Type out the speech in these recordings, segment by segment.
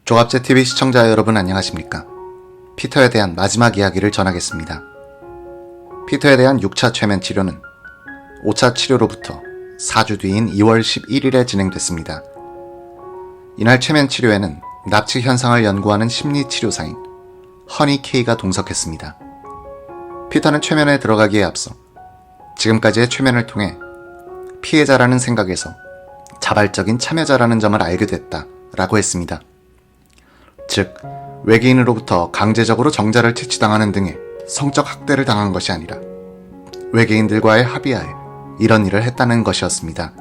조갑제TV 시청자 여러분 안녕하십니까? 피터에 대한 마지막 이야기를 전하겠습니다. 피터에 대한 6차 최면 치료는 5차 치료로부터 4주 뒤인 2월 11일에 진행됐습니다. 이날 최면 치료에는 납치 현상을 연구하는 심리치료사인 허니 K가 동석했습니다. 피터는 최면에 들어가기에 앞서 지금까지의 최면을 통해 피해자라는 생각에서 자발적인 참여자라는 점을 알게 됐다 라고 했습니다. 즉, 외계인으로부터 강제적으로 정자를 채취당하는 등의 성적 학대를 당한 것이 아니라 외계인들과의 합의하에 이런 일을 했다는 것이었습니다.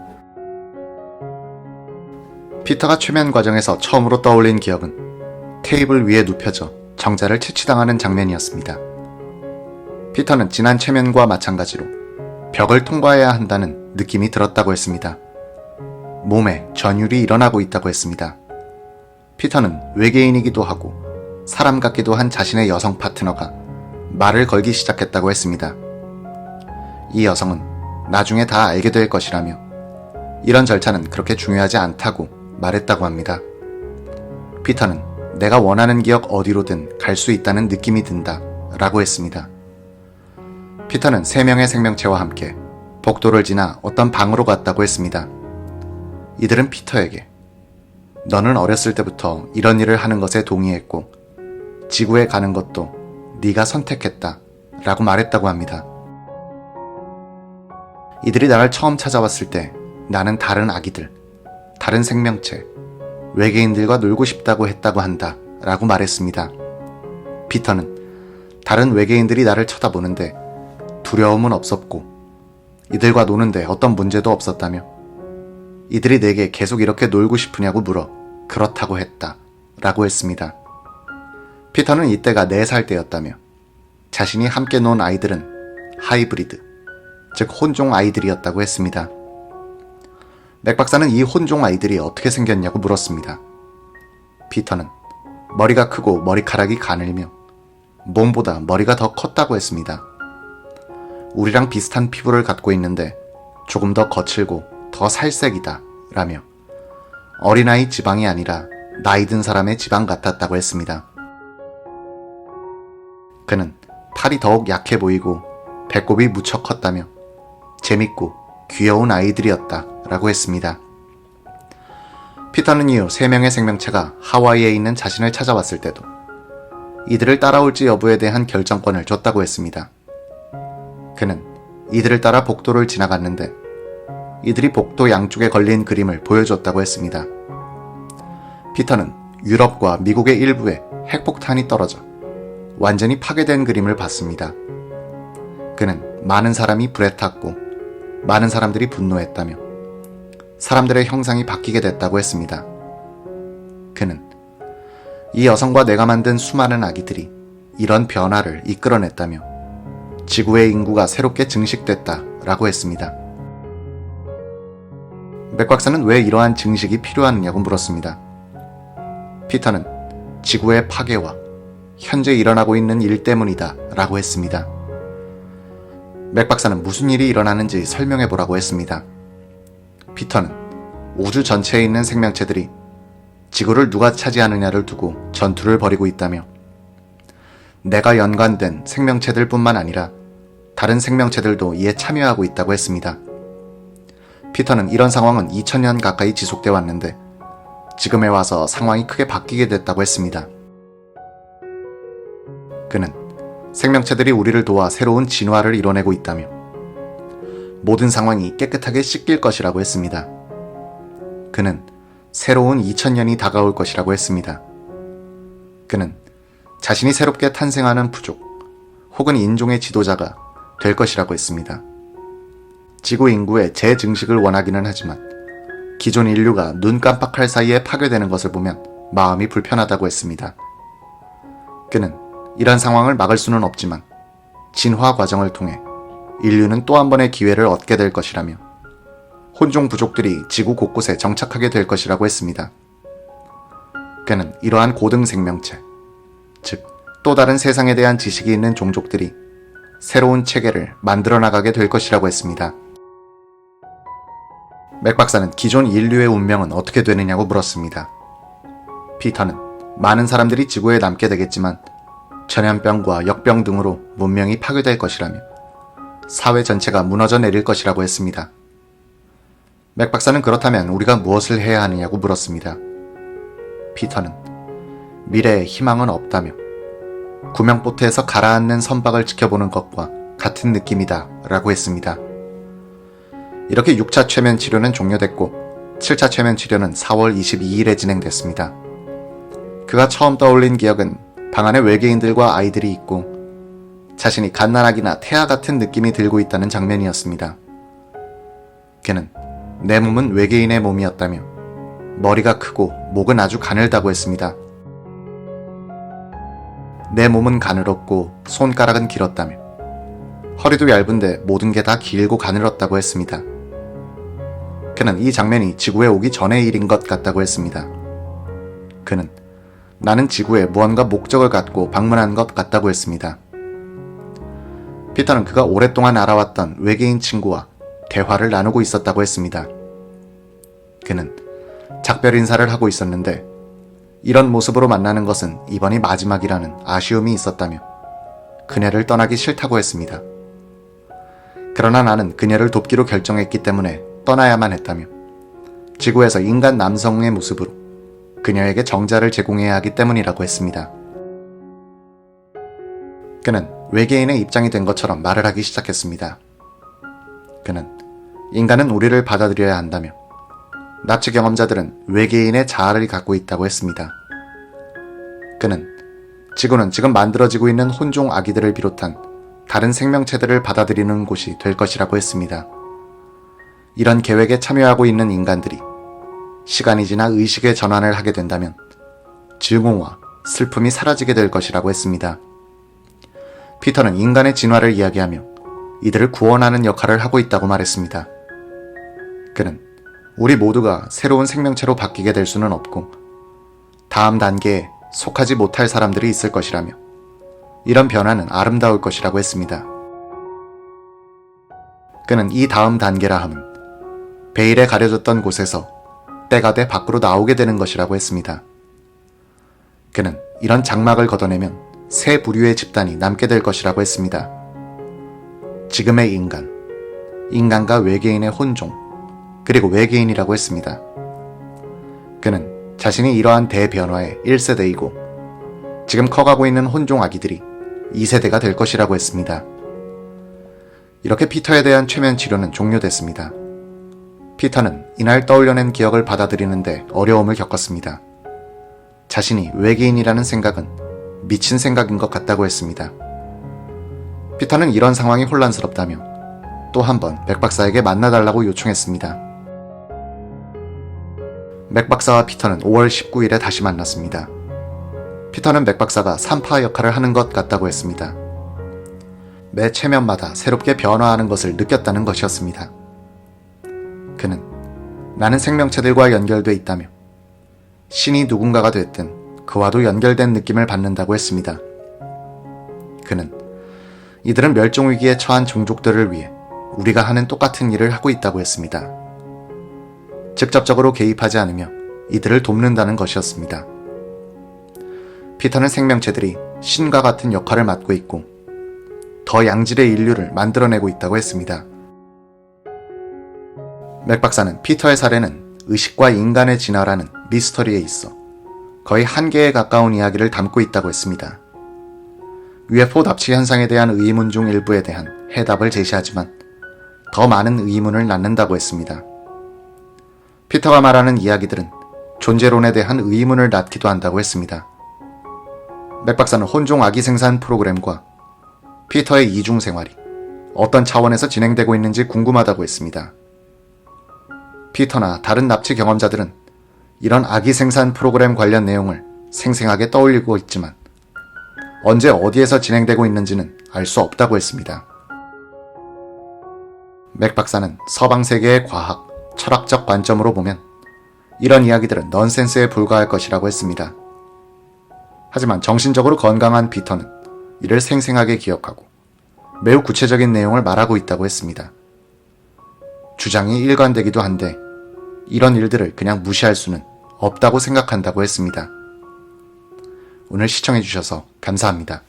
피터가 최면 과정에서 처음으로 떠올린 기억은 테이블 위에 눕혀져 정자를 채취당하는 장면이었습니다. 피터는 지난 최면과 마찬가지로 벽을 통과해야 한다는 느낌이 들었다고 했습니다. 몸에 전율이 일어나고 있다고 했습니다. 피터는 외계인이기도 하고 사람 같기도 한 자신의 여성 파트너가 말을 걸기 시작했다고 했습니다. 이 여성은 나중에 다 알게 될 것이라며 이런 절차는 그렇게 중요하지 않다고 말했다고 합니다. 피터는 내가 원하는 기억 어디로든 갈 수 있다는 느낌이 든다 라고 했습니다. 피터는 3명의 생명체와 함께 복도를 지나 어떤 방으로 갔다고 했습니다. 이들은 피터에게 너는 어렸을 때부터 이런 일을 하는 것에 동의했고 지구에 가는 것도 네가 선택했다 라고 말했다고 합니다. 이들이 나를 처음 찾아왔을 때 나는 다른 아기들, 다른 생명체, 외계인들과 놀고 싶다고 했다고 한다 라고 말했습니다. 피터는 다른 외계인들이 나를 쳐다보는데 두려움은 없었고 이들과 노는데 어떤 문제도 없었다며 이들이 내게 계속 이렇게 놀고 싶으냐고 물어 그렇다고 했다 라고 했습니다. 피터는 이때가 4살 때였다며 자신이 함께 논 아이들은 하이브리드, 즉 혼종 아이들이었다고 했습니다. 맥 박사는 이 혼종 아이들이 어떻게 생겼냐고 물었습니다. 피터는 머리가 크고 머리카락이 가늘며 몸보다 머리가 더 컸다고 했습니다. 우리랑 비슷한 피부를 갖고 있는데 조금 더 거칠고 더 살색이다 라며 어린아이 지방이 아니라 나이 든 사람의 지방 같았다고 했습니다. 그는 팔이 더욱 약해 보이고 배꼽이 무척 컸다며 재밌고 귀여운 아이들이었다 라고 했습니다. 피터는 이후 3명의 생명체가 하와이에 있는 자신을 찾아왔을 때도 이들을 따라올지 여부에 대한 결정권을 줬다고 했습니다. 그는 이들을 따라 복도를 지나갔는데 이들이 복도 양쪽에 걸린 그림을 보여줬다고 했습니다. 피터는 유럽과 미국의 일부에 핵폭탄이 떨어져 완전히 파괴된 그림을 봤습니다. 그는 많은 사람이 불에 탔고 많은 사람들이 분노했다며 사람들의 형상이 바뀌게 됐다고 했습니다. 그는 이 여성과 내가 만든 수많은 아기들이 이런 변화를 이끌어냈다며 지구의 인구가 새롭게 증식됐다 라고 했습니다. 맥 박사는 왜 이러한 증식이 필요하느냐고 물었습니다. 피터는 지구의 파괴와 현재 일어나고 있는 일 때문이다 라고 했습니다. 맥 박사는 무슨 일이 일어나는지 설명해 보라고 했습니다. 피터는 우주 전체에 있는 생명체들이 지구를 누가 차지하느냐를 두고 전투를 벌이고 있다며 내가 연관된 생명체들 뿐만 아니라 다른 생명체들도 이에 참여하고 있다고 했습니다. 피터는 이런 상황은 2000년 가까이 지속돼 왔는데 지금에 와서 상황이 크게 바뀌게 됐다고 했습니다. 그는 생명체들이 우리를 도와 새로운 진화를 이뤄내고 있다며 모든 상황이 깨끗하게 씻길 것이라고 했습니다. 그는 새로운 2000년이 다가올 것이라고 했습니다. 그는 자신이 새롭게 탄생하는 부족 혹은 인종의 지도자가 될 것이라고 했습니다. 지구 인구의 재증식을 원하기는 하지만 기존 인류가 눈 깜빡할 사이에 파괴되는 것을 보면 마음이 불편하다고 했습니다. 그는 이런 상황을 막을 수는 없지만 진화 과정을 통해 인류는 또 한 번의 기회를 얻게 될 것이라며 혼종 부족들이 지구 곳곳에 정착하게 될 것이라고 했습니다. 그는 이러한 고등 생명체, 즉 또 다른 세상에 대한 지식이 있는 종족들이 새로운 체계를 만들어 나가게 될 것이라고 했습니다. 맥 박사는 기존 인류의 운명은 어떻게 되느냐고 물었습니다. 피터는 많은 사람들이 지구에 남게 되겠지만 전염병과 역병 등으로 문명이 파괴될 것이라며 사회 전체가 무너져 내릴 것이라고 했습니다. 맥 박사는 그렇다면 우리가 무엇을 해야 하느냐고 물었습니다. 피터는 미래에 희망은 없다며 구명보트에서 가라앉는 선박을 지켜보는 것과 같은 느낌이다 라고 했습니다. 이렇게 6차 최면 치료는 종료됐고 7차 최면 치료는 4월 22일에 진행됐습니다. 그가 처음 떠올린 기억은 방 안에 외계인들과 아이들이 있고 자신이 갓난아기나 태아 같은 느낌이 들고 있다는 장면이었습니다. 그는 내 몸은 외계인의 몸이었다며 머리가 크고 목은 아주 가늘다고 했습니다. 내 몸은 가늘었고 손가락은 길었다며 허리도 얇은데 모든 게 다 길고 가늘었다고 했습니다. 그는 이 장면이 지구에 오기 전의 일인 것 같다고 했습니다. 그는 나는 지구에 무언가 목적을 갖고 방문한 것 같다고 했습니다. 피터는 그가 오랫동안 알아왔던 외계인 친구와 대화를 나누고 있었다고 했습니다. 그는 작별 인사를 하고 있었는데 이런 모습으로 만나는 것은 이번이 마지막이라는 아쉬움이 있었다며 그녀를 떠나기 싫다고 했습니다. 그러나 나는 그녀를 돕기로 결정했기 때문에 떠나야만 했다며 지구에서 인간 남성의 모습으로 그녀에게 정자를 제공해야 하기 때문이라고 했습니다. 그는 외계인의 입장이 된 것처럼 말을 하기 시작했습니다. 그는 인간은 우리를 받아들여야 한다며 납치 경험자들은 외계인의 자아를 갖고 있다고 했습니다. 그는 지구는 지금 만들어지고 있는 혼종 아기들을 비롯한 다른 생명체들을 받아들이는 곳이 될 것이라고 했습니다. 이런 계획에 참여하고 있는 인간들이 시간이 지나 의식의 전환을 하게 된다면 증오와 슬픔이 사라지게 될 것이라고 했습니다. 피터는 인간의 진화를 이야기하며 이들을 구원하는 역할을 하고 있다고 말했습니다. 그는 우리 모두가 새로운 생명체로 바뀌게 될 수는 없고 다음 단계에 속하지 못할 사람들이 있을 것이라며 이런 변화는 아름다울 것이라고 했습니다. 그는 이 다음 단계라 함은 베일에 가려졌던 곳에서 때가 돼 밖으로 나오게 되는 것이라고 했습니다. 그는 이런 장막을 걷어내면 새 부류의 집단이 남게 될 것이라고 했습니다. 지금의 인간, 인간과 외계인의 혼종, 그리고 외계인이라고 했습니다. 그는 자신이 이러한 대변화의 1세대이고 지금 커가고 있는 혼종 아기들이 2세대가 될 것이라고 했습니다. 이렇게 피터에 대한 최면 치료는 종료됐습니다. 피터는 이날 떠올려낸 기억을 받아들이는데 어려움을 겪었습니다. 자신이 외계인이라는 생각은 미친 생각인 것 같다고 했습니다. 피터는 이런 상황이 혼란스럽다며 또 한 번 맥 박사에게 만나달라고 요청했습니다. 맥 박사와 피터는 5월 19일에 다시 만났습니다. 피터는 맥 박사가 산파 역할을 하는 것 같다고 했습니다. 매 체면마다 새롭게 변화하는 것을 느꼈다는 것이었습니다. 그는 나는 생명체들과 연결돼 있다며 신이 누군가가 됐든 그와도 연결된 느낌을 받는다고 했습니다. 그는 이들은 멸종위기에 처한 종족들을 위해 우리가 하는 똑같은 일을 하고 있다고 했습니다. 직접적으로 개입하지 않으며 이들을 돕는다는 것이었습니다. 피터는 생명체들이 신과 같은 역할을 맡고 있고 더 양질의 인류를 만들어내고 있다고 했습니다. 맥 박사는 피터의 사례는 의식과 인간의 진화라는 미스터리에 있어 거의 한계에 가까운 이야기를 담고 있다고 했습니다. UFO 납치 현상에 대한 의문 중 일부에 대한 해답을 제시하지만 더 많은 의문을 낳는다고 했습니다. 피터가 말하는 이야기들은 존재론에 대한 의문을 낳기도 한다고 했습니다. 맥 박사는 혼종 아기 생산 프로그램과 피터의 이중 생활이 어떤 차원에서 진행되고 있는지 궁금하다고 했습니다. 피터나 다른 납치 경험자들은 이런 아기 생산 프로그램 관련 내용을 생생하게 떠올리고 있지만 언제 어디에서 진행되고 있는지는 알 수 없다고 했습니다. 맥 박사는 서방 세계의 과학, 철학적 관점으로 보면 이런 이야기들은 넌센스에 불과할 것이라고 했습니다. 하지만 정신적으로 건강한 피터는 이를 생생하게 기억하고 매우 구체적인 내용을 말하고 있다고 했습니다. 주장이 일관되기도 한데 이런 일들을 그냥 무시할 수는 없다고 생각한다고 했습니다. 오늘 시청해주셔서 감사합니다.